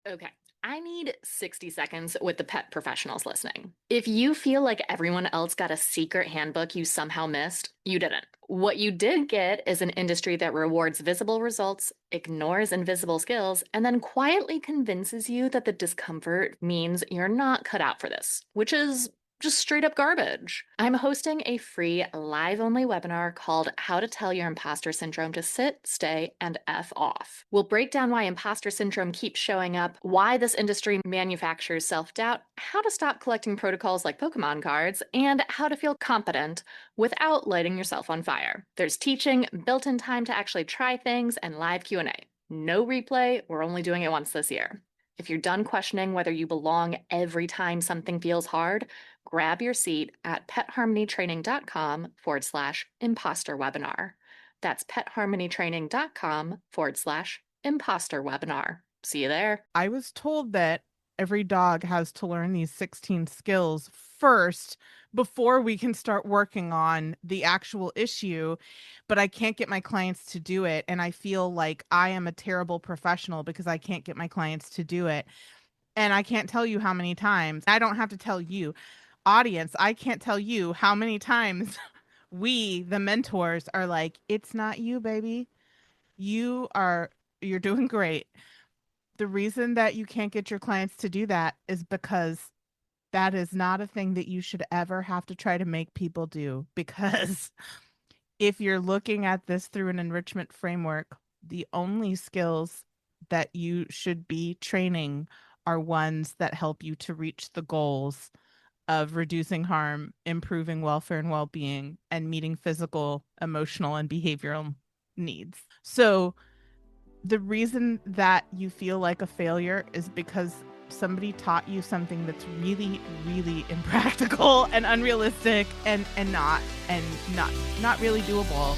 Okay. I need 60 seconds with the pet professionals listening. If you feel like everyone else got a secret handbook you somehow missed, you didn't. What you did get is an industry that rewards visible results, ignores invisible skills, and then quietly convinces you that the discomfort means you're not cut out for this, which is just straight up garbage. I'm hosting a free live only webinar called How to Tell Your Imposter Syndrome to Sit, Stay, and F Off. We'll break down why imposter syndrome keeps showing up, why this industry manufactures self doubt, how to stop collecting protocols like Pokemon cards, and how to feel competent without lighting yourself on fire. There's teaching, built-in time to actually try things, and live Q&A. No replay, we're only doing it once this year. If you're done questioning whether you belong every time something feels hard, grab your seat at petharmonytraining.com/imposter webinar. That's petharmonytraining.com/imposter webinar. See you there. I was told that every dog has to learn these 16 skills first before we can start working on the actual issue, but I can't get my clients to do it. And I feel like I am a terrible professional because I can't get my clients to do it. And I can't tell you how many times. I don't have to tell you, audience, I can't tell you how many times we, the mentors, are like, it's not you, baby. You're doing great. The reason that you can't get your clients to do that is because that is not a thing that you should ever have to try to make people do. Because if you're looking at this through an enrichment framework, the only skills that you should be training are ones that help you to reach the goals of reducing harm, improving welfare and well-being, and meeting physical, emotional, and behavioral needs. So the reason that you feel like a failure is because somebody taught you something that's really, really impractical and unrealistic and not really doable.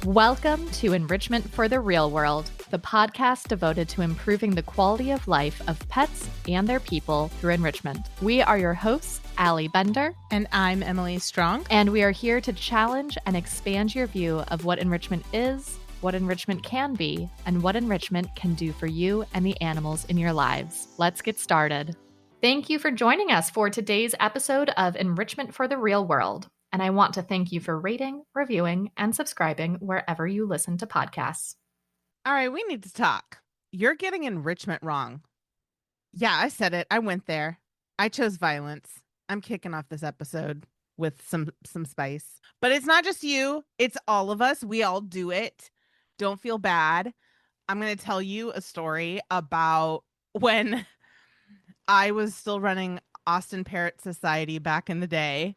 Welcome to Enrichment for the Real World, the podcast devoted to improving the quality of life of pets and their people through enrichment. We are your hosts, Allie Bender. And I'm Emily Strong. And we are here to challenge and expand your view of what enrichment is, what enrichment can be, and what enrichment can do for you and the animals in your lives. Let's get started. Thank you for joining us for today's episode of Enrichment for the Real World. And I want to thank you for rating, reviewing, and subscribing wherever you listen to podcasts. All right, we need to talk. You're getting enrichment wrong. Yeah, I said it. I went there. I chose violence. I'm kicking off this episode with some spice. But it's not just you. It's all of us. We all do it. Don't feel bad. I'm going to tell you a story about when I was still running Austin Parrot Society back in the day.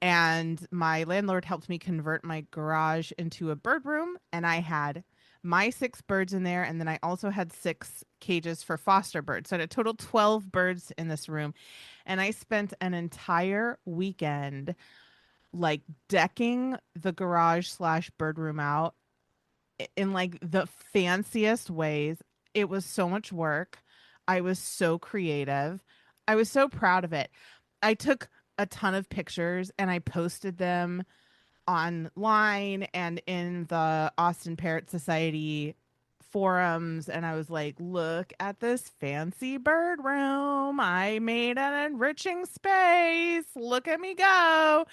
And my landlord helped me convert my garage into a bird room. And I had my 6 birds in there. And then I also had 6 cages for foster birds. So I had a total 12 birds in this room. And I spent an entire weekend like decking the garage/bird room out in like the fanciest ways. It was so much work. I was so creative. I was so proud of it. I took a ton of pictures and I posted them online and in the Austin Parrot Society forums. And I was like, look at this fancy bird room. I made an enriching space. Look at me go.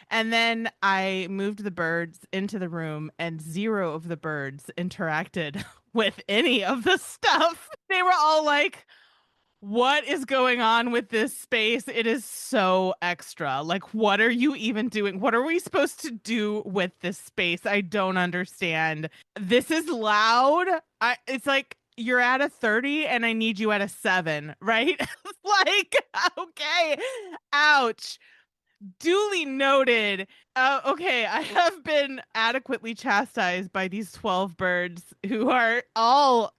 And then I moved the birds into the room and 0 of the birds interacted with any of the stuff. They were all like, what is going on with this space? It is so extra. Like, what are you even doing? What are we supposed to do with this space? I don't understand. This is loud. It's like you're at a 30 and I need you at a 7, right? Like, okay. Ouch. Duly noted. Okay, I have been adequately chastised by these 12 birds who are all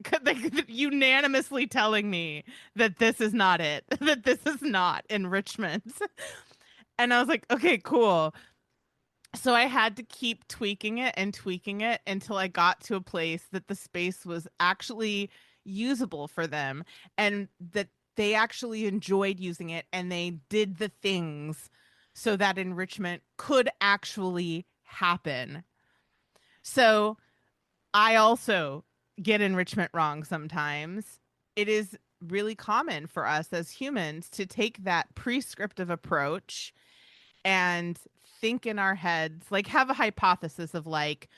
unanimously telling me that this is not it, that this is not enrichment. And I was like, okay, cool. So I had to keep tweaking it until I got to a place that the space was actually usable for them and that they actually enjoyed using it and they did the things so that enrichment could actually happen. So I also get enrichment wrong sometimes. It is really common for us as humans to take that prescriptive approach and think in our heads, like have a hypothesis of like,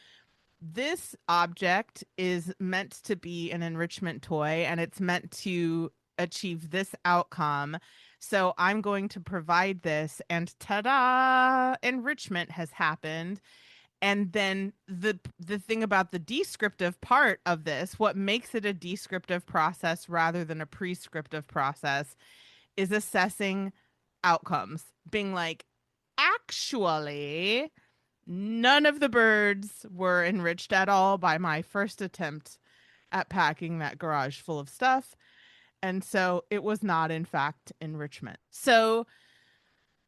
this object is meant to be an enrichment toy and it's meant to achieve this outcome. So I'm going to provide this, and ta-da, enrichment has happened. And then the thing about the descriptive part of this, what makes it a descriptive process rather than a prescriptive process, is assessing outcomes, being like, actually, none of the birds were enriched at all by my first attempt at packing that garage full of stuff. And so it was not, in fact, enrichment. So,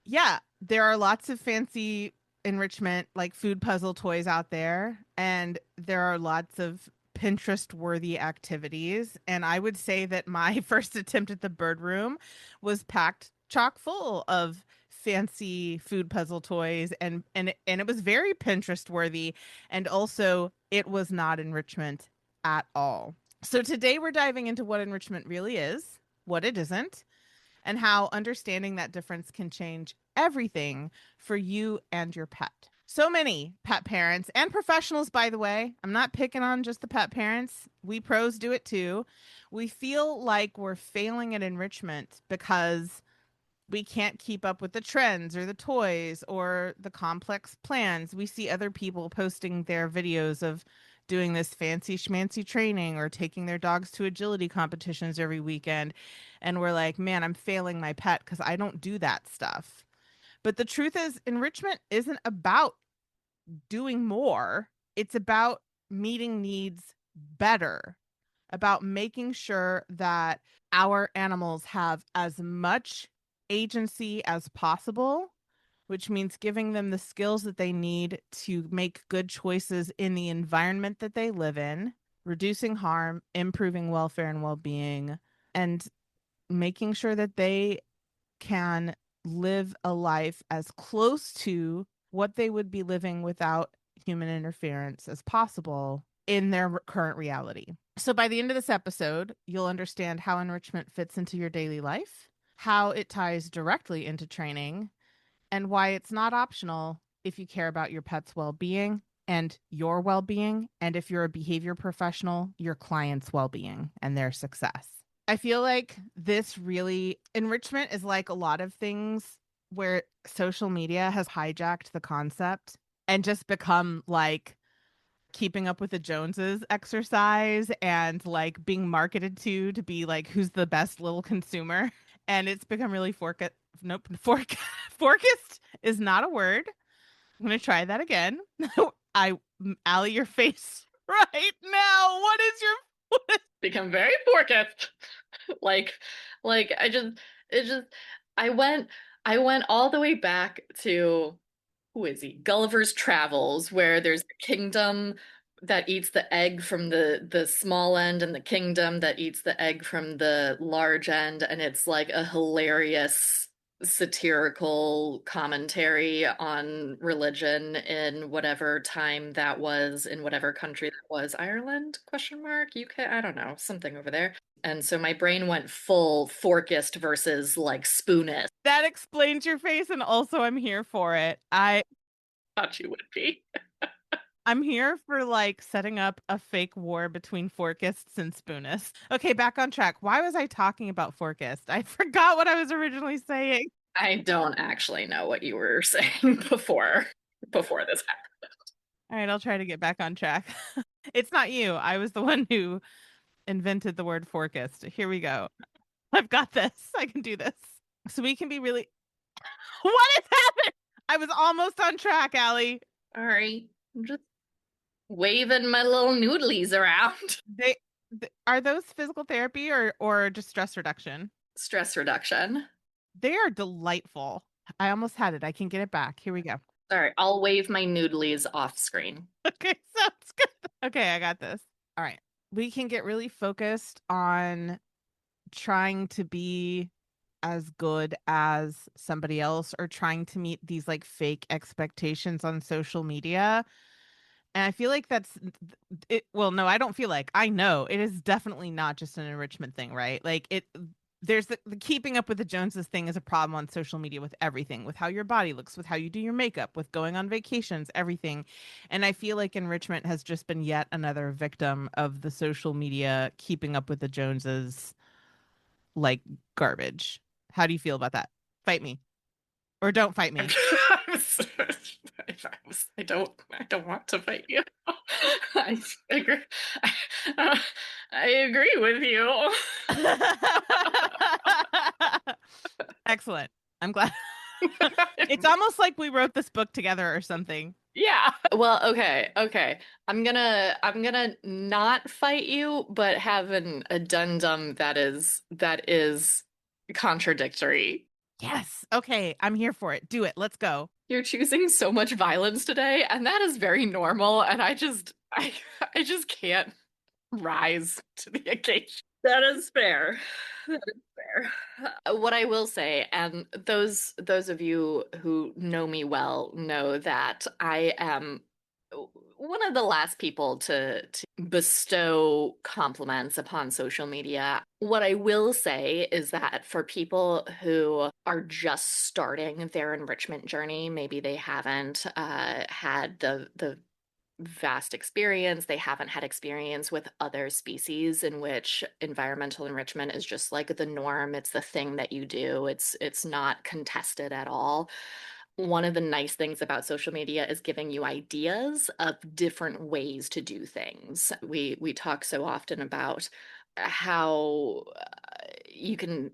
yeah, there are lots of fancy enrichment, like food puzzle toys out there. And there are lots of Pinterest worthy activities. And I would say that my first attempt at the bird room was packed chock full of fancy food puzzle toys, and it was very Pinterest worthy, and also it was not enrichment at all. So today we're diving into what enrichment really is, what it isn't, and how understanding that difference can change everything for you and your pet. So many pet parents and professionals, by the way, I'm not picking on just the pet parents. We pros do it too. We feel like we're failing at enrichment because we can't keep up with the trends or the toys or the complex plans. We see other people posting their videos of doing this fancy schmancy training or taking their dogs to agility competitions every weekend. And we're like, man, I'm failing my pet because I don't do that stuff. But the truth is, enrichment isn't about doing more. It's about meeting needs better, about making sure that our animals have as much agency as possible, which means giving them the skills that they need to make good choices in the environment that they live in, reducing harm, improving welfare and well-being, and making sure that they can live a life as close to what they would be living without human interference as possible in their current reality. So by the end of this episode, you'll understand how enrichment fits into your daily life, how it ties directly into training, and why it's not optional if you care about your pet's well-being and your well-being, and if you're a behavior professional, your client's well-being and their success. I feel like this really, enrichment is like a lot of things where social media has hijacked the concept and just become like keeping up with the Joneses exercise and like being marketed to be like who's the best little consumer. And it's become really forkist is not a word. I'm gonna try that again. Allie, your face right now. What is your Become very focused. like I just it just I went all the way back to, who is he? Gulliver's Travels, where there's the kingdom that eats the egg from the small end and the kingdom that eats the egg from the large end, and it's like a hilarious satirical commentary on religion in whatever time that was, in whatever country that was. Ireland, question mark, UK, I don't know, something over there. And so my brain went full forkist versus like spoonist. That explains your face, and also I'm here for it. I Thought you would be. I'm here for like setting up a fake war between forkists and spoonists. Okay, back on track. Why was I talking about forkist? I forgot what I was originally saying. I don't actually know what you were saying before this happened. All right, I'll try to get back on track. It's not you. I was the one who invented the word forkist. Here we go. I've got this. I can do this. So we can be really. What is happening? I was almost on track, Allie. All right. I'm just waving my little noodlies around. They are those physical therapy or just stress reduction? Stress reduction. They are delightful. I almost had it. I can get it back. Here we go. All right, I'll wave my noodlies off screen. Okay, sounds good. Okay, I got this. All right. We can get really focused on trying to be as good as somebody else or trying to meet these like fake expectations on social media. And I feel like that's it. Well, no, I don't feel like, I know it is definitely not just an enrichment thing, right? Like there's the keeping up with the Joneses thing is a problem on social media with everything, with how your body looks, with how you do your makeup, with going on vacations, everything. And I feel like enrichment has just been yet another victim of the social media keeping up with the Joneses like garbage. How do you feel about that? Fight me or don't fight me. I don't want to fight you. I agree. I, I agree with you. Excellent. I'm glad. It's almost like we wrote this book together or something. Yeah. Well, okay. I'm gonna not fight you, but have an addendum that is contradictory. Yes. Okay. I'm here for it. Do it. Let's go. You're choosing so much violence today, and that is very normal, and I just can't rise to the occasion. That is fair. That is fair. What I will say, and those of you who know me well know that I am one of the last people to bestow compliments upon social media. What I will say is that for people who are just starting their enrichment journey, maybe they haven't had the vast experience. They haven't had experience with other species in which environmental enrichment is just like the norm. It's the thing that you do. It's not contested at all. One of the nice things about social media is giving you ideas of different ways to do things. We talk so often about how you can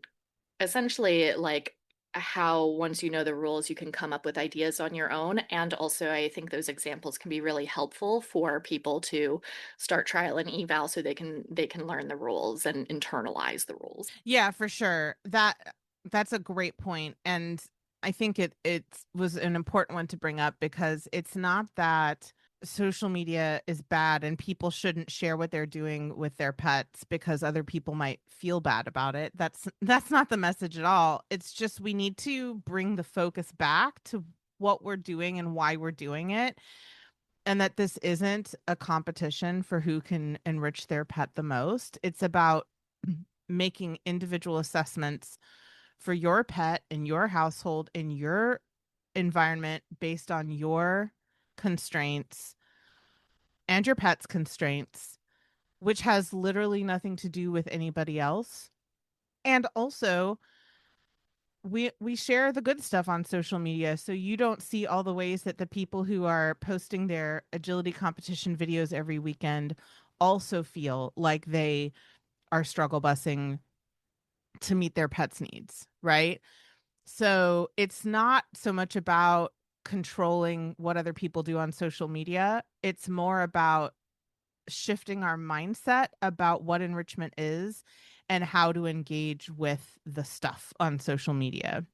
essentially like how once you know the rules you can come up with ideas on your own, and also I think those examples can be really helpful for people to start trial and eval so they can learn the rules and internalize the rules. Yeah, for sure. That's a great point. And I think it was an important one to bring up because it's not that social media is bad and people shouldn't share what they're doing with their pets because other people might feel bad about it. That's not the message at all. It's just we need to bring the focus back to what we're doing and why we're doing it, and that this isn't a competition for who can enrich their pet the most. It's about making individual assessments for your pet in your household in your environment based on your constraints and your pet's constraints, which has literally nothing to do with anybody else. And also, we share the good stuff on social media, so you don't see all the ways that the people who are posting their agility competition videos every weekend also feel like they are struggle busing to meet their pets' needs, right? So it's not so much about controlling what other people do on social media. It's more about shifting our mindset about what enrichment is and how to engage with the stuff on social media.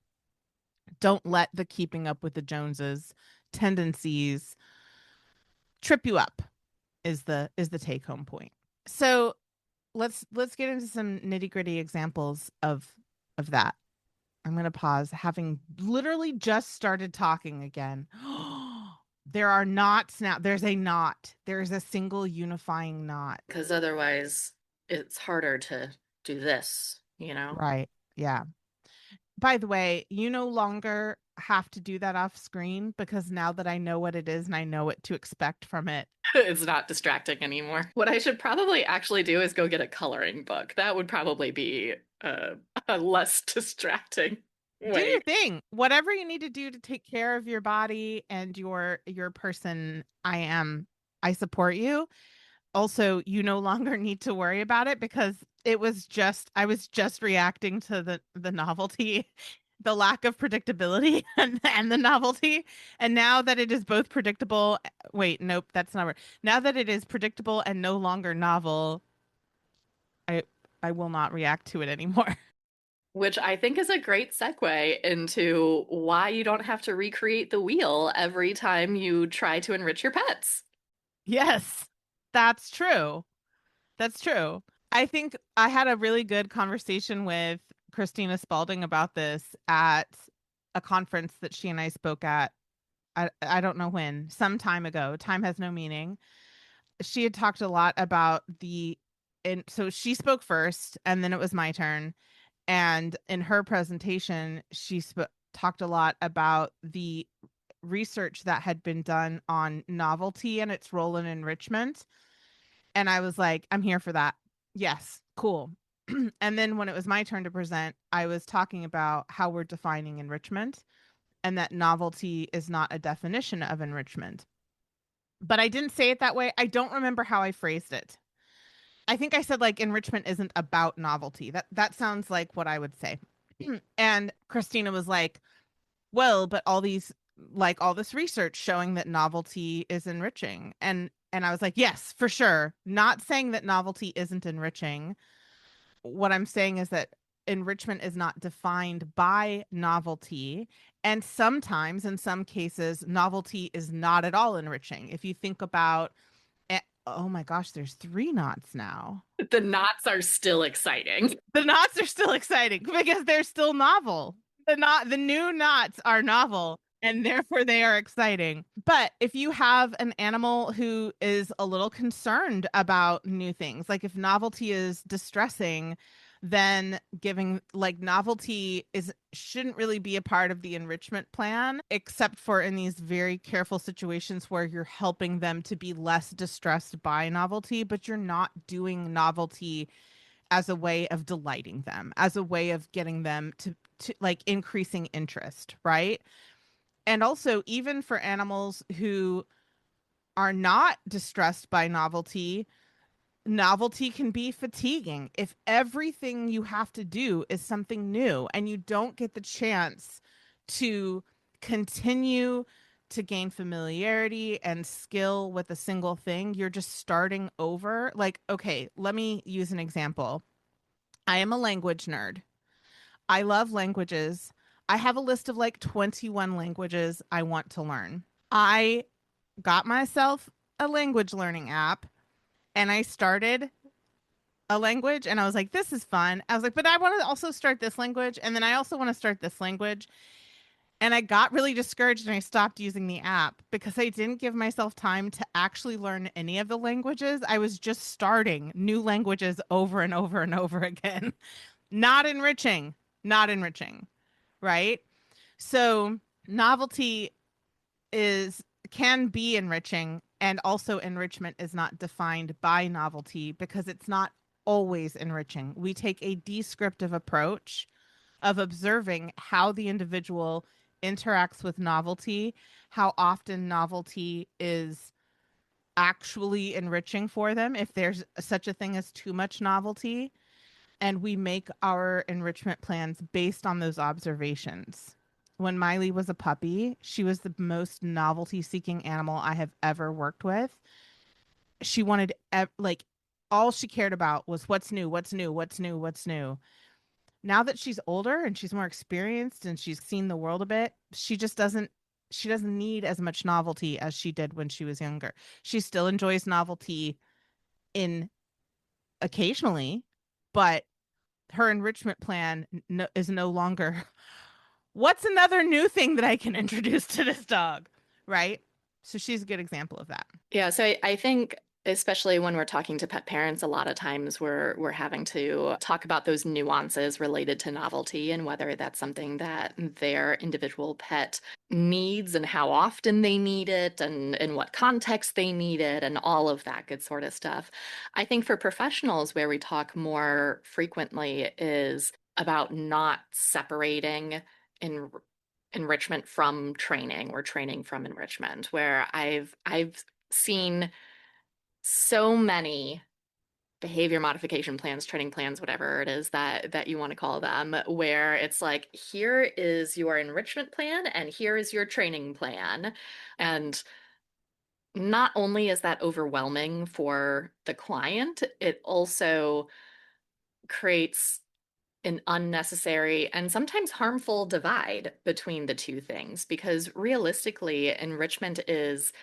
Don't let the keeping up with the Joneses tendencies trip you up is the take home point. So let's get into some nitty-gritty examples of that. I'm going to pause, having literally just started talking again. There are knots now. There's a knot. There's a single unifying knot. Because otherwise it's harder to do this, you know? Right. Yeah. By the way, you no longer have to do that off screen because now that I know what it is and I know what to expect from it. It's not distracting anymore. What I should probably actually do is go get a coloring book. That would probably be a less distracting Do way. your thing. Whatever you need to do to take care of your body and your person, I support you. Also, you no longer need to worry about it because I was just reacting to the novelty, the lack of predictability and the novelty. And now that it is both predictable, wait, nope, that's not right. Now that it is predictable and no longer novel, I I will not react to it anymore. Which I think is a great segue into why you don't have to recreate the wheel every time you try to enrich your pets. Yes, that's true. That's true. I think I had a really good conversation with Christina Spalding about this at a conference that she and I spoke at. I don't know when, some time ago. Time has no meaning. She had talked a lot about and so she spoke first, and then it was my turn. And in her presentation, she talked a lot about the research that had been done on novelty and its role in enrichment. And I was like, I'm here for that. Yes, cool. And then when it was my turn to present, I was talking about how we're defining enrichment and that novelty is not a definition of enrichment. But I didn't say it that way. I don't remember how I phrased it. I think I said like enrichment isn't about novelty. That sounds like what I would say. And Christina was like, well, but all this research showing that novelty is enriching. And I was like, yes, for sure. Not saying that novelty isn't enriching. What I'm saying is that enrichment is not defined by novelty. And sometimes, in some cases, novelty is not at all enriching. If you think about, oh my gosh, there's 3 knots now. The knots are still exciting. The knots are still exciting because they're still novel. The new knots are novel, and therefore they are exciting. But if you have an animal who is a little concerned about new things, like if novelty is distressing, then giving like novelty shouldn't really be a part of the enrichment plan, except for in these very careful situations where you're helping them to be less distressed by novelty, but you're not doing novelty as a way of delighting them, as a way of getting them to like increasing interest, right? And also, even for animals who are not distressed by novelty, novelty can be fatiguing. If everything you have to do is something new and you don't get the chance to continue to gain familiarity and skill with a single thing, you're just starting over. Like, okay, let me use an example. I am a language nerd. I love languages. I have a list of like 21 languages I want to learn. I got myself a language learning app and I started a language and I was like, this is fun. I was like, but I want to also start this language. And then I also want to start this language. And I got really discouraged and I stopped using the app because I didn't give myself time to actually learn any of the languages. I was just starting new languages over and over and over again. Not enriching, not enriching, right? So novelty can be enriching, and also enrichment is not defined by novelty because it's not always enriching. We take a descriptive approach of observing how the individual interacts with novelty, how often novelty is actually enriching for them, if there's such a thing as too much novelty. And we make our enrichment plans based on those observations. When Miley was a puppy, she was the most novelty seeking animal I have ever worked with. She wanted, like, all she cared about was what's new, what's new, what's new, what's new. Now that she's older and she's more experienced and she's seen the world a bit, she doesn't need as much novelty as she did when she was younger. She still enjoys novelty in occasionally, but her enrichment plan is no longer what's another new thing that I can introduce to this dog, right? So she's a good example of that. Yeah, so I think especially when we're talking to pet parents, a lot of times we're having to talk about those nuances related to novelty and whether that's something that their individual pet needs and how often they need it and in what context they need it and all of that good sort of stuff. I think for professionals, where we talk more frequently is about not separating in enrichment from training or training from enrichment, where I've seen so many behavior modification plans, training plans, whatever it is that you want to call them, where it's like, here is your enrichment plan and here is your training plan. And not only is that overwhelming for the client, it also creates an unnecessary and sometimes harmful divide between the two things, because realistically, enrichment is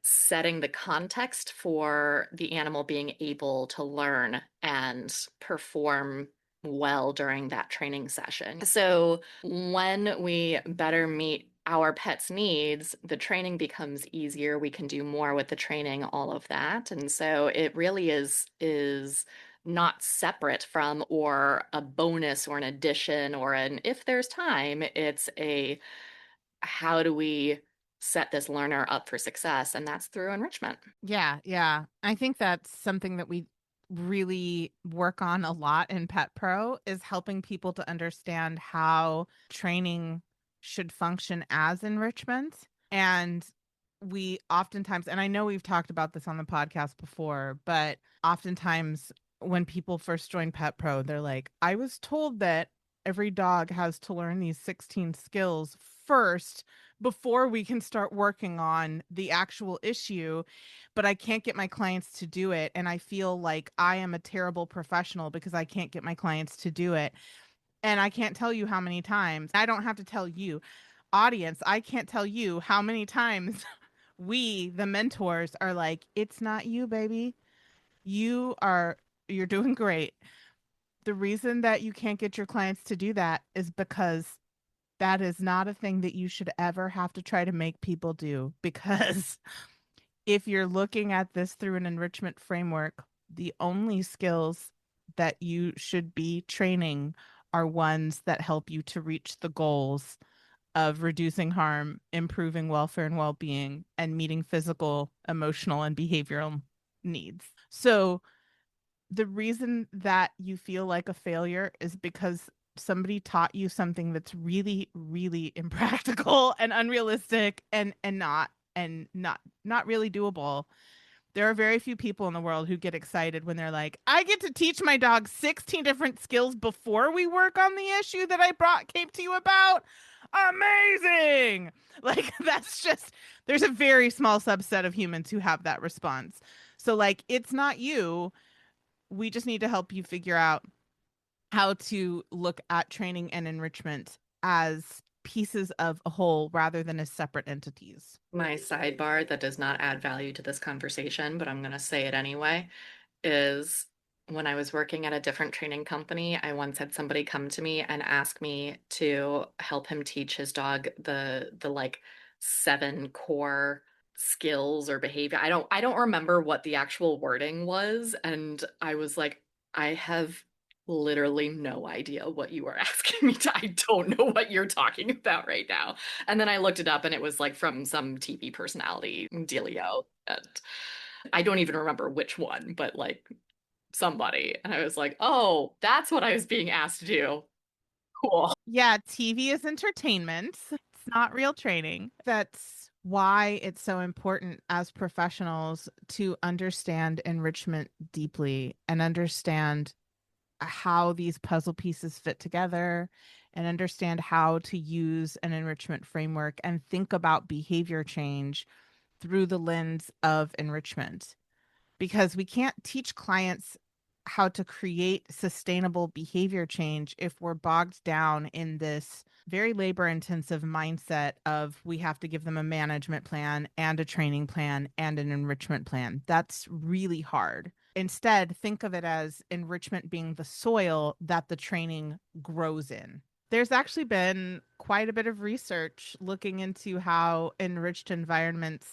setting the context for the animal being able to learn and perform well during that training session. So when we better meet our pet's needs, the training becomes easier. We can do more with the training, all of that. And so it really is not separate from or a bonus or an addition or an if there's time, it's a how do we set this learner up for success? And that's through enrichment. Yeah, yeah. I think that's something that we really work on a lot in Pet Pro is helping people to understand how training should function as enrichment. And we oftentimes, and I know we've talked about this on the podcast before, but oftentimes when people first join Pet Pro, they're like, I was told that every dog has to learn these 16 skills first before we can start working on the actual issue, but I can't get my clients to do it. And I feel like I am a terrible professional because I can't get my clients to do it. And I can't tell you how many times, I don't have to tell you, audience, I can't tell you how many times we, the mentors, are like, it's not you, baby. You're doing great. The reason that you can't get your clients to do that is because that is not a thing that you should ever have to try to make people do. Because if you're looking at this through an enrichment framework, the only skills that you should be training are ones that help you to reach the goals of reducing harm, improving welfare and well-being, and meeting physical, emotional, and behavioral needs. So the reason that you feel like a failure is because somebody taught you something that's really, really impractical and unrealistic and not really doable. There are very few people in the world who get excited when they're like, I get to teach my dog 16 different skills before we work on the issue that I came to you about. Amazing. Like, that's just, there's a very small subset of humans who have that response. So, like, it's not you. We just need to help you figure out how to look at training and enrichment as pieces of a whole rather than as separate entities. My sidebar that does not add value to this conversation, but I'm going to say it anyway, is when I was working at a different training company, I once had somebody come to me and ask me to help him teach his dog the like 7 core skills or behavior. I don't remember what the actual wording was, and I was like, I have literally no idea what you are asking me to. I don't know what you're talking about right now. And then I looked it up and it was like from some TV personality dealio. And I don't even remember which one, but like somebody. And I was like, oh, that's what I was being asked to do. Cool. Yeah, TV is entertainment. It's not real training. That's why it's so important as professionals to understand enrichment deeply and understand how these puzzle pieces fit together and understand how to use an enrichment framework and think about behavior change through the lens of enrichment. Because we can't teach clients how to create sustainable behavior change if we're bogged down in this very labor intensive mindset of we have to give them a management plan and a training plan and an enrichment plan. That's really hard. Instead, think of it as enrichment being the soil that the training grows in. There's actually been quite a bit of research looking into how enriched environments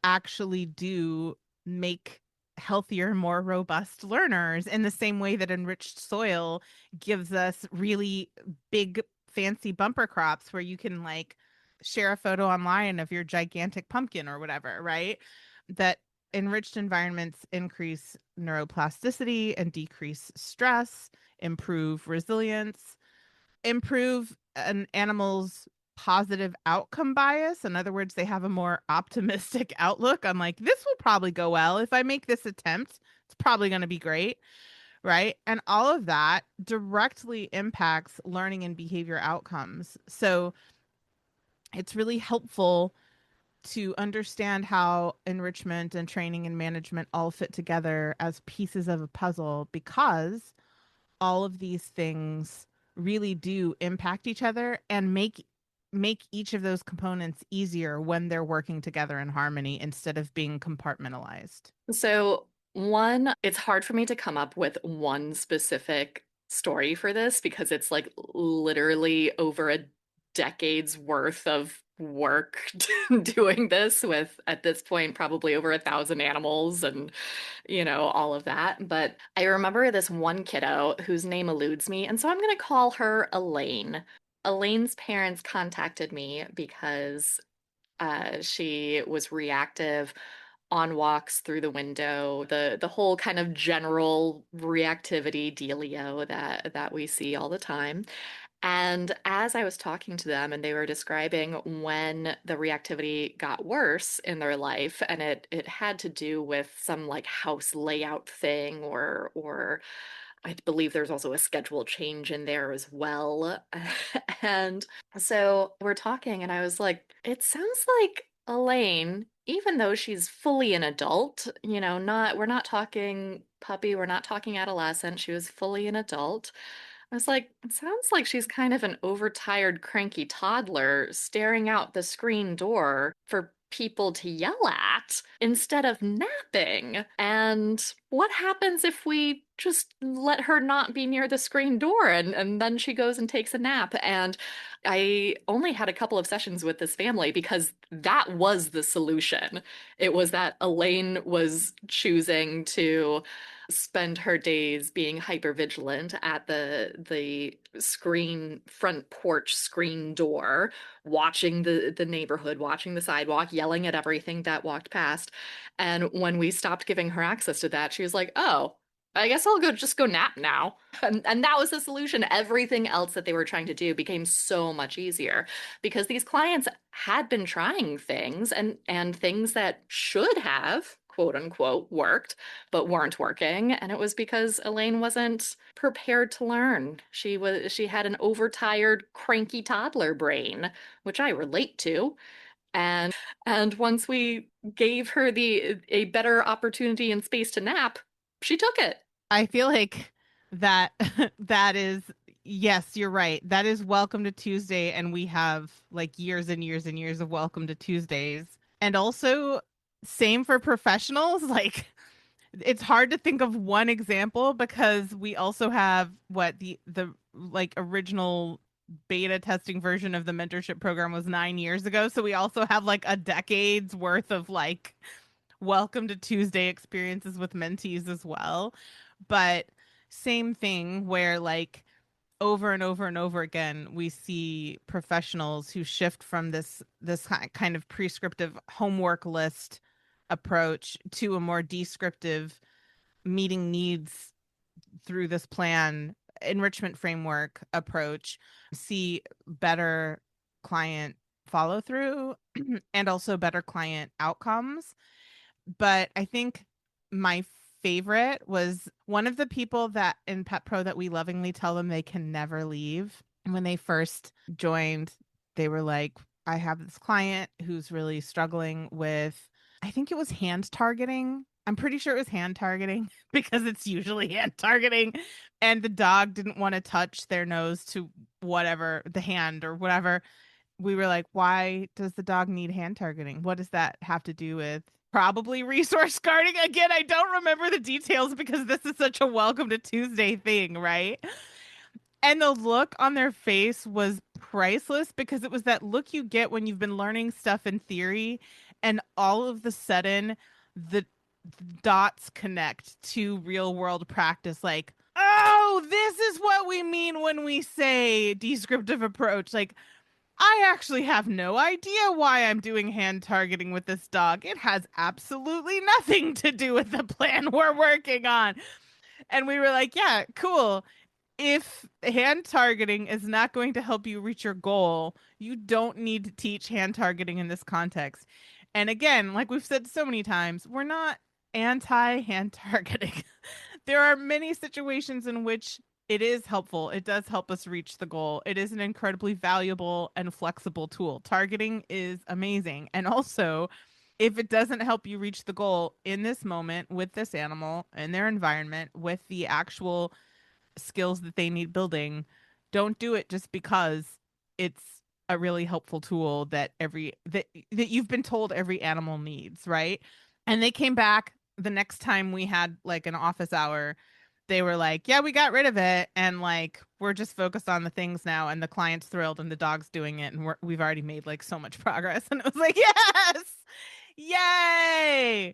actually do make healthier, more robust learners in the same way that enriched soil gives us really big, fancy bumper crops where you can like share a photo online of your gigantic pumpkin or whatever, right? That enriched environments increase neuroplasticity and decrease stress, improve resilience, improve an animal's positive outcome bias. In other words, they have a more optimistic outlook on like, this will probably go well. If I make this attempt, it's probably going to be great. Right. And all of that directly impacts learning and behavior outcomes. So it's really helpful to understand how enrichment and training and management all fit together as pieces of a puzzle because all of these things really do impact each other and make each of those components easier when they're working together in harmony instead of being compartmentalized. So, one, it's hard for me to come up with one specific story for this because it's like literally over a decade's worth of work doing this with, at this point, probably over 1,000 animals and, all of that. But I remember this one kiddo whose name eludes me, and so I'm going to call her Elaine. Elaine's parents contacted me because she was reactive on walks through the window, the whole kind of general reactivity dealio that we see all the time. And as I was talking to them and they were describing when the reactivity got worse in their life, and it had to do with some like house layout thing, or I believe there's also a schedule change in there as well. And so we're talking, and I was like, it sounds like Elaine, even though she's fully an adult, we're not talking puppy, we're not talking adolescent, she was fully an adult. I was like, it sounds like she's kind of an overtired, cranky toddler staring out the screen door for people to yell at instead of napping. And what happens if we just let her not be near the screen door and then she goes and takes a nap? And I only had a couple of sessions with this family because that was the solution. It was that Elaine was choosing to spend her days being hyper vigilant at the screen front porch screen door, watching the neighborhood, watching the sidewalk, yelling at everything that walked past. And when we stopped giving her access to that, she was like, "Oh, I guess I'll just go nap now." And that was the solution. Everything else that they were trying to do became so much easier because these clients had been trying things and things that should have, quote unquote, worked, but weren't working. And it was because Elaine wasn't prepared to learn. She had an overtired, cranky toddler brain, which I relate to. And once we gave her the a better opportunity and space to nap, she took it. I feel like that that is, yes, you're right. That is Welcome to Tuesday, and we have like years and years and years of Welcome to Tuesdays. And also same for professionals. Like it's hard to think of one example because we also have what the like original beta testing version of the mentorship program was 9 years ago. So we also have like a decade's worth of like Welcome to Tuesday experiences with mentees as well. But same thing where like over and over and over again we see professionals who shift from this kind of prescriptive homework list approach to a more descriptive meeting needs through this plan enrichment framework approach, see better client follow through and also better client outcomes. But I think my favorite was one of the people that in Pet Pro that we lovingly tell them they can never leave. When they first joined, they were like, I have this client who's really struggling with, I think it was hand targeting. I'm pretty sure it was hand targeting because it's usually hand targeting. And the dog didn't want to touch their nose to whatever, the hand or whatever. We were like, why does the dog need hand targeting? What does that have to do with probably resource guarding? Again, I don't remember the details because this is such a Welcome to Tuesday thing, right? And the look on their face was priceless because it was that look you get when you've been learning stuff in theory and all of the sudden the dots connect to real world practice. Like, oh, this is what we mean when we say descriptive approach. Like, I actually have no idea why I'm doing hand targeting with this dog. It has absolutely nothing to do with the plan we're working on. And we were like, yeah, cool. If hand targeting is not going to help you reach your goal, you don't need to teach hand targeting in this context. And again, like we've said so many times, we're not anti hand targeting. There are many situations in which it is helpful. It does help us reach the goal. It is an incredibly valuable and flexible tool. Targeting is amazing. And also, if it doesn't help you reach the goal in this moment with this animal, in their environment, with the actual skills that they need building, don't do it just because it's a really helpful tool that that you've been told every animal needs, right? And they came back the next time we had like an office hour they were like, yeah, we got rid of it. And like, we're just focused on the things now. And the client's thrilled and the dog's doing it. And we've already made like so much progress. And it was like, yes, yay.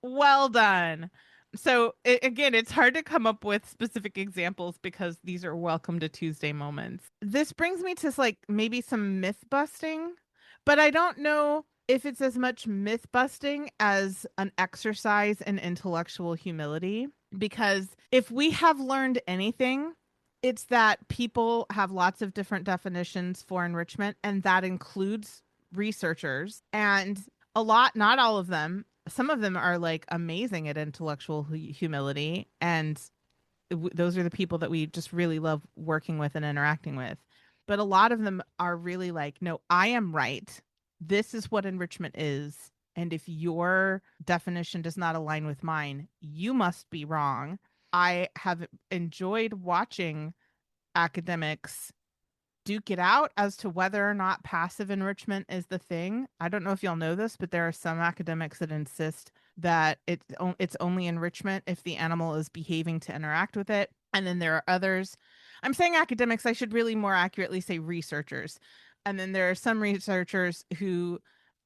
Well done. So again, it's hard to come up with specific examples because these are welcome to Tuesday moments. This brings me to like maybe some myth busting, but I don't know if it's as much myth busting as an exercise in intellectual humility. Because if we have learned anything, it's that people have lots of different definitions for enrichment, and that includes researchers. And a lot, not all of them, some of them are like amazing at intellectual humility. And those are the people that we just really love working with and interacting with. But a lot of them are really like, no, I am right. This is what enrichment is. And if your definition does not align with mine, you must be wrong. I have enjoyed watching academics duke it out as to whether or not passive enrichment is the thing. I don't know if y'all know this, but there are some academics that insist that it's only enrichment if the animal is behaving to interact with it. And then there are others. I'm saying academics, I should really more accurately say researchers. And then there are some researchers who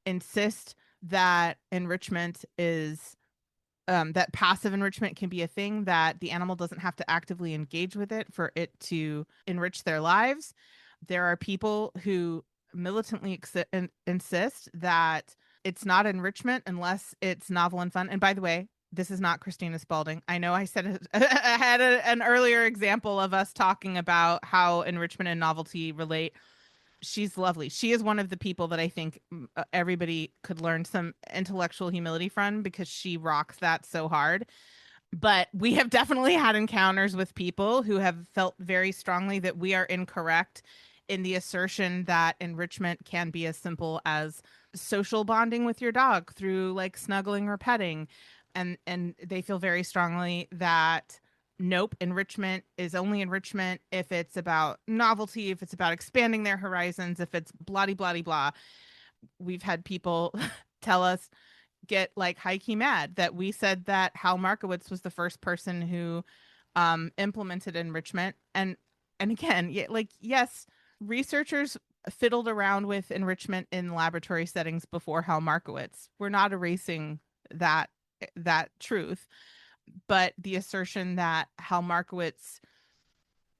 insist that enrichment is that passive enrichment can be a thing, that the animal doesn't have to actively engage with it for it to enrich their lives. There are people who militantly insist that it's not enrichment unless it's novel and fun. And by the way, this is not Christina Spalding. I know I said I had an earlier example of us talking about how enrichment and novelty relate. She's lovely. She is one of the people that I think everybody could learn some intellectual humility from, because she rocks that so hard. But we have definitely had encounters with people who have felt very strongly that we are incorrect in the assertion that enrichment can be as simple as social bonding with your dog through like snuggling or petting. And they feel very strongly that nope, enrichment is only enrichment if it's about novelty, if it's about expanding their horizons, if it's blah blah blah. We've had people tell us, get like high-key mad that we said that Hal Markowitz was the first person who implemented enrichment. And again, like, yes, researchers fiddled around with enrichment in laboratory settings before Hal Markowitz. We're not erasing that truth. But the assertion that Hal Markowitz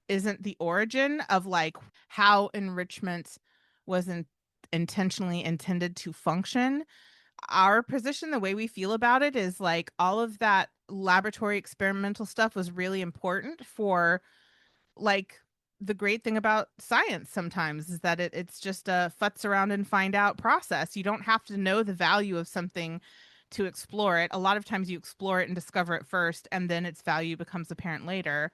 isn't the origin of like how enrichment was intentionally intended to function, our position, the way we feel about it, is like all of that laboratory experimental stuff was really important for like the great thing about science sometimes is that it's just a futz around and find out process. You don't have to know the value of something to explore it. A lot of times you explore it and discover it first, and then its value becomes apparent later.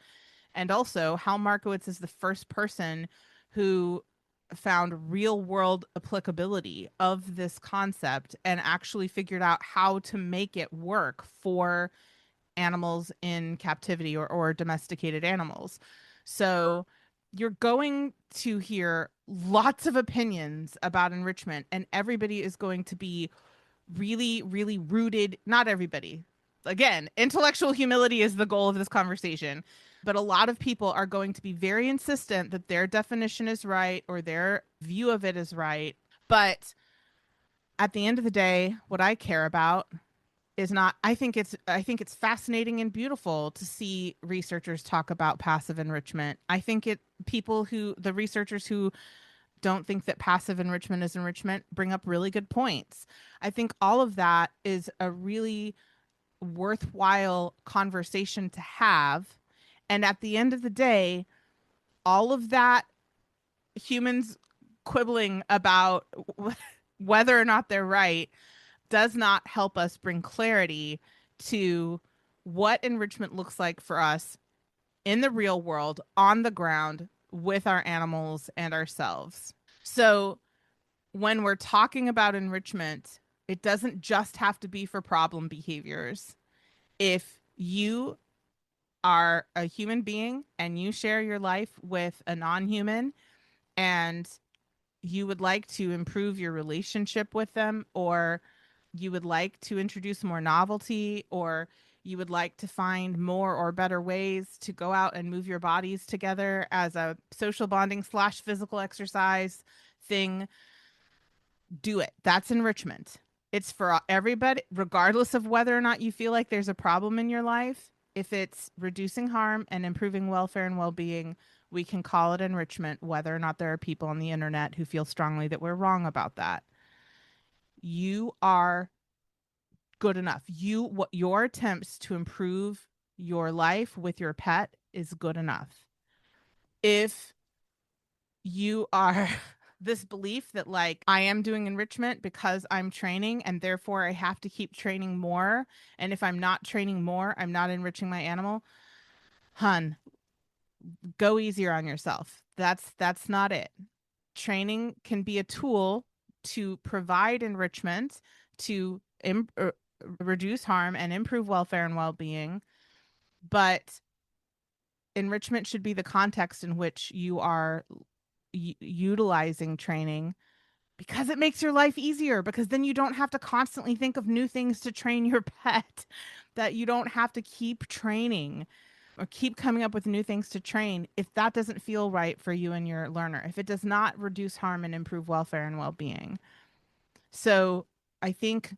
And also, Hal Markowitz is the first person who found real world applicability of this concept and actually figured out how to make it work for animals in captivity or domesticated animals. So you're going to hear lots of opinions about enrichment, and everybody is going to be really, really rooted. Not everybody. Again, intellectual humility is the goal of this conversation. But a lot of people are going to be very insistent that their definition is right or their view of it is right. But at the end of the day, what I care about is not, I think it's fascinating and beautiful to see researchers talk about passive enrichment. I think the researchers who don't think that passive enrichment is enrichment bring up really good points. I think all of that is a really worthwhile conversation to have. And at the end of the day, all of that humans quibbling about whether or not they're right does not help us bring clarity to what enrichment looks like for us in the real world, on the ground, with our animals and ourselves. So when we're talking about enrichment, it doesn't just have to be for problem behaviors. If you are a human being and you share your life with a non-human and you would like to improve your relationship with them, or you would like to introduce more novelty, or You would like to find more or better ways to go out and move your bodies together as a social bonding / physical exercise thing. Do it. That's enrichment. It's for everybody, regardless of whether or not you feel like there's a problem in your life. If it's reducing harm and improving welfare and well-being, we can call it enrichment, whether or not there are people on the internet who feel strongly that we're wrong about that. You are good enough. What your attempts to improve your life with your pet is good enough. If you are this belief that like I am doing enrichment because I'm training and therefore I have to keep training more, and if I'm not training more, I'm not enriching my animal, hun, go easier on yourself. That's not it. Training can be a tool to provide enrichment, to reduce harm and improve welfare and well-being, but enrichment should be the context in which you are utilizing training, because it makes your life easier, because then you don't have to constantly think of new things to train your pet, that you don't have to keep training or keep coming up with new things to train if that doesn't feel right for you and your learner, if it does not reduce harm and improve welfare and well-being. So I think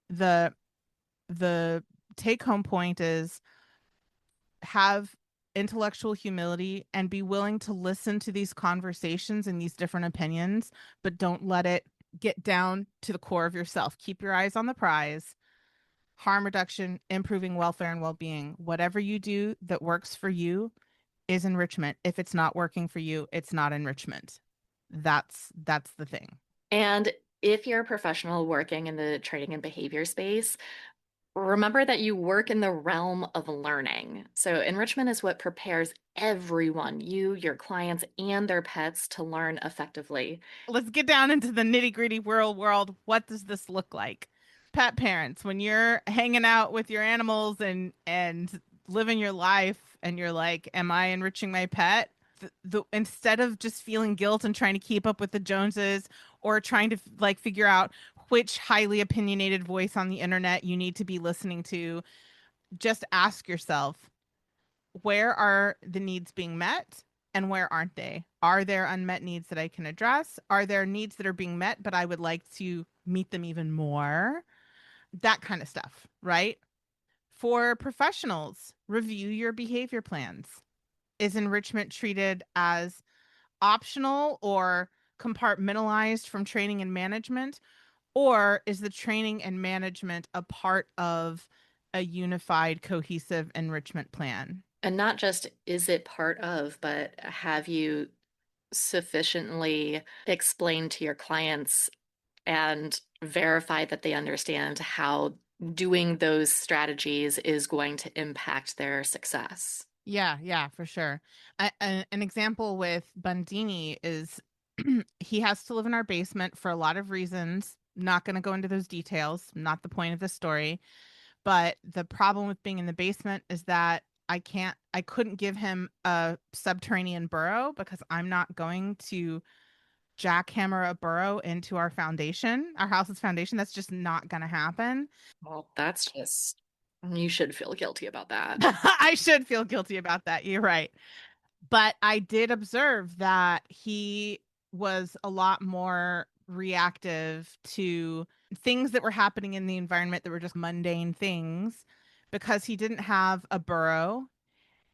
the take home point is have intellectual humility and be willing to listen to these conversations and these different opinions, but don't let it get down to the core of yourself. Keep your eyes on the prize. Harm reduction, improving welfare and well-being. Whatever you do that works for you is enrichment. If it's not working for you, it's not enrichment. That's the thing. And if you're a professional working in the training and behavior space, remember that you work in the realm of learning. So enrichment is what prepares everyone, you, your clients, and their pets to learn effectively. Let's get down into the nitty-gritty world. What does this look like? Pet parents, when you're hanging out with your animals and living your life and you're like, am I enriching my pet? Instead of just feeling guilt and trying to keep up with the Joneses, or trying to like figure out which highly opinionated voice on the internet you need to be listening to, just ask yourself, where are the needs being met and where aren't they? Are there unmet needs that I can address? Are there needs that are being met, but I would like to meet them even more? That kind of stuff, right? For professionals, review your behavior plans. Is enrichment treated as optional or compartmentalized from training and management? Or is the training and management a part of a unified, cohesive enrichment plan? And not just is it part of, but have you sufficiently explained to your clients and verified that they understand how doing those strategies is going to impact their success? Yeah, for sure. An example with Bundini is he has to live in our basement for a lot of reasons. Not going to go into those details, not the point of the story. But the problem with being in the basement is that I couldn't give him a subterranean burrow, because I'm not going to jackhammer a burrow into our foundation, our house's foundation. That's just not going to happen. Well, that's just, you should feel guilty about that. I should feel guilty about that. You're right. But I did observe that he was a lot more reactive to things that were happening in the environment that were just mundane things, because he didn't have a burrow.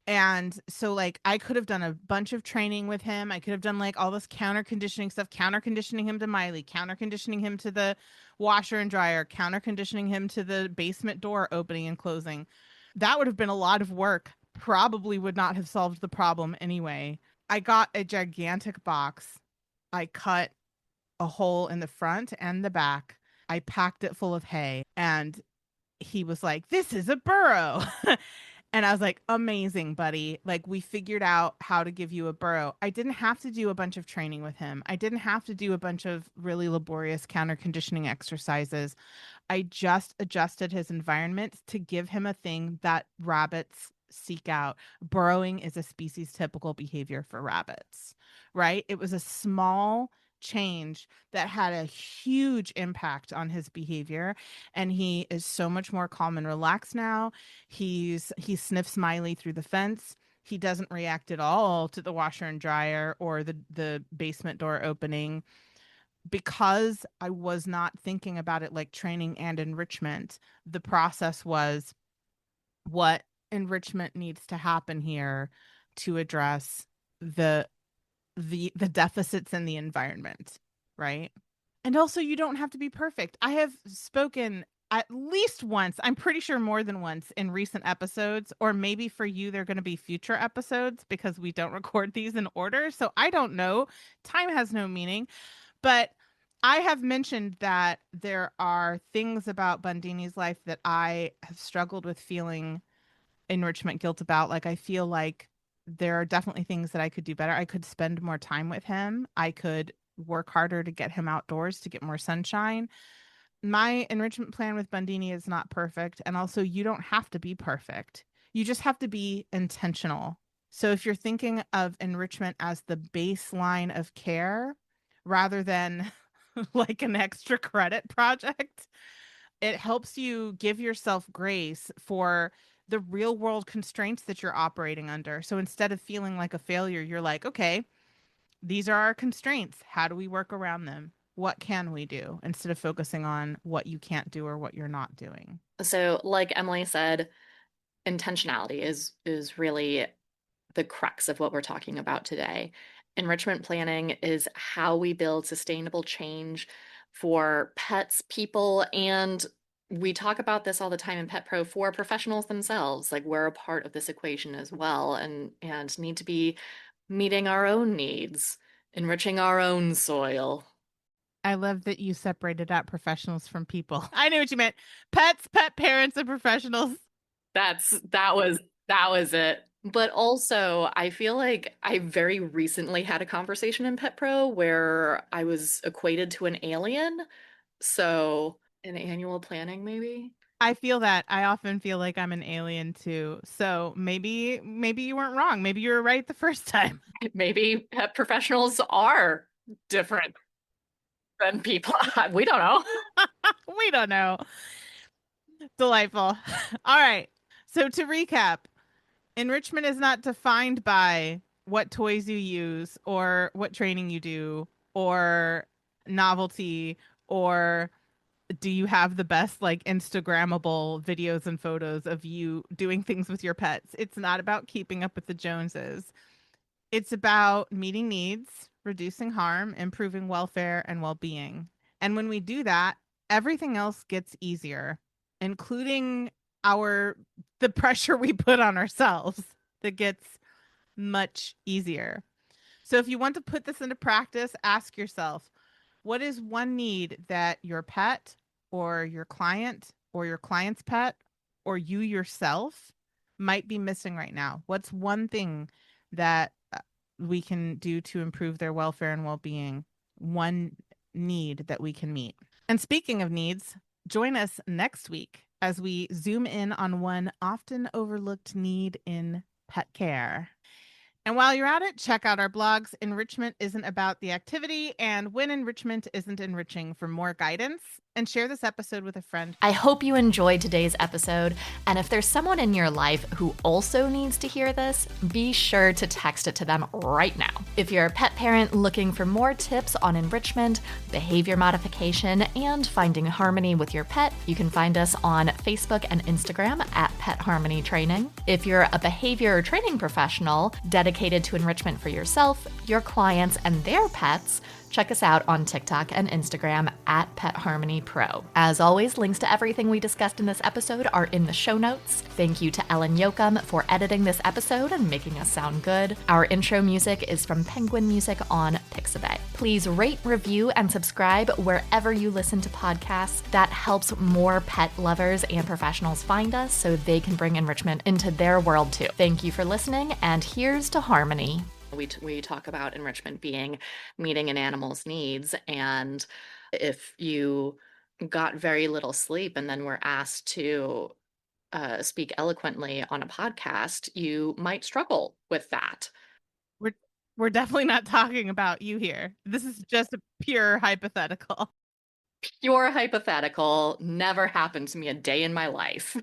And so like I could have done a bunch of training with him. I could have done like all this counter conditioning stuff, counter conditioning him to Miley, counter conditioning him to the washer and dryer, counter conditioning him to the basement door opening and closing. That would have been a lot of work. Probably would not have solved the problem anyway. I got a gigantic box. I cut a hole in the front and the back. I packed it full of hay, and he was like, "This is a burrow." And I was like, amazing, buddy. Like, we figured out how to give you a burrow. I didn't have to do a bunch of training with him. I didn't have to do a bunch of really laborious counter conditioning exercises. I just adjusted his environment to give him a thing that rabbits seek out. Burrowing is a species typical behavior for rabbits, right? It was a small change that had a huge impact on his behavior. And he is so much more calm and relaxed now. He sniffs Miley through the fence. He doesn't react at all to the washer and dryer or the basement door opening, because I was not thinking about it like training and enrichment. The process was, what enrichment needs to happen here to address the the deficits in the environment, right? And also, you don't have to be perfect. I have spoken at least once, I'm pretty sure more than once, in recent episodes, or maybe for you they're going to be future episodes because we don't record these in order. So I don't know. Time has no meaning. But I have mentioned that there are things about Bundini's life that I have struggled with feeling enrichment guilt about. Like, I feel like there are definitely things that I could do better. I could spend more time with him. I could work harder to get him outdoors to get more sunshine. My enrichment plan with Bundini is not perfect. And also, you don't have to be perfect. You just have to be intentional. So if you're thinking of enrichment as the baseline of care rather than like an extra credit project, it helps you give yourself grace for the real world constraints that you're operating under. So instead of feeling like a failure, you're like, okay, these are our constraints. How do we work around them? What can we do? Instead of focusing on what you can't do or what you're not doing. So, like Emily said, intentionality is really the crux of what we're talking about today. Enrichment planning is how we build sustainable change for pets, people, and we talk about this all the time in Pet Pro for professionals themselves. Like, we're a part of this equation as well, and need to be meeting our own needs, enriching our own soil. I love that you separated out professionals from people. I knew what you meant. Pets, pet parents, and professionals. That was it. But also, I feel like I very recently had a conversation in Pet Pro where I was equated to an alien. So, an annual planning, maybe? I feel that. I often feel like I'm an alien too. So maybe you weren't wrong. Maybe you were right the first time. Maybe pet professionals are different than people. We don't know. We don't know. Delightful. All right. So to recap, enrichment is not defined by what toys you use or what training you do or novelty, or do you have the best like Instagrammable videos and photos of you doing things with your pets. It's not about keeping up with the Joneses. It's about meeting needs, reducing harm, improving welfare and well-being. And when we do that, everything else gets easier, including our the pressure we put on ourselves that gets much easier. So if you want to put this into practice, ask yourself, what is one need that your pet or your client or your client's pet or you yourself might be missing right now? What's one thing that we can do to improve their welfare and well-being? One need that we can meet. And speaking of needs, join us next week as we zoom in on one often overlooked need in pet care. And while you're at it, check out our blogs. Enrichment isn't about the activity, and When Enrichment Isn't Enriching for more guidance. And share this episode with a friend. I hope you enjoyed today's episode, and if there's someone in your life who also needs to hear this, be sure to text it to them right now. If you're a pet parent looking for more tips on enrichment, behavior modification, and finding harmony with your pet, you can find us on Facebook and Instagram at Pet Harmony Training. If you're a behavior training professional dedicated to enrichment for yourself, your clients, and their pets, check us out on TikTok and Instagram at Pet Harmony Pro. As always, links to everything we discussed in this episode are in the show notes. Thank you to Ellen Yoakum for editing this episode and making us sound good. Our intro music is from Penguin Music on Pixabay. Please rate, review, and subscribe wherever you listen to podcasts. That helps more pet lovers and professionals find us so they can bring enrichment into their world too. Thank you for listening, and here's to harmony. We talk about enrichment being meeting an animal's needs. And if you got very little sleep and then were asked to speak eloquently on a podcast, you might struggle with that. We're We're definitely not talking about you here. This is just a pure hypothetical. Pure hypothetical, never happened to me a day in my life.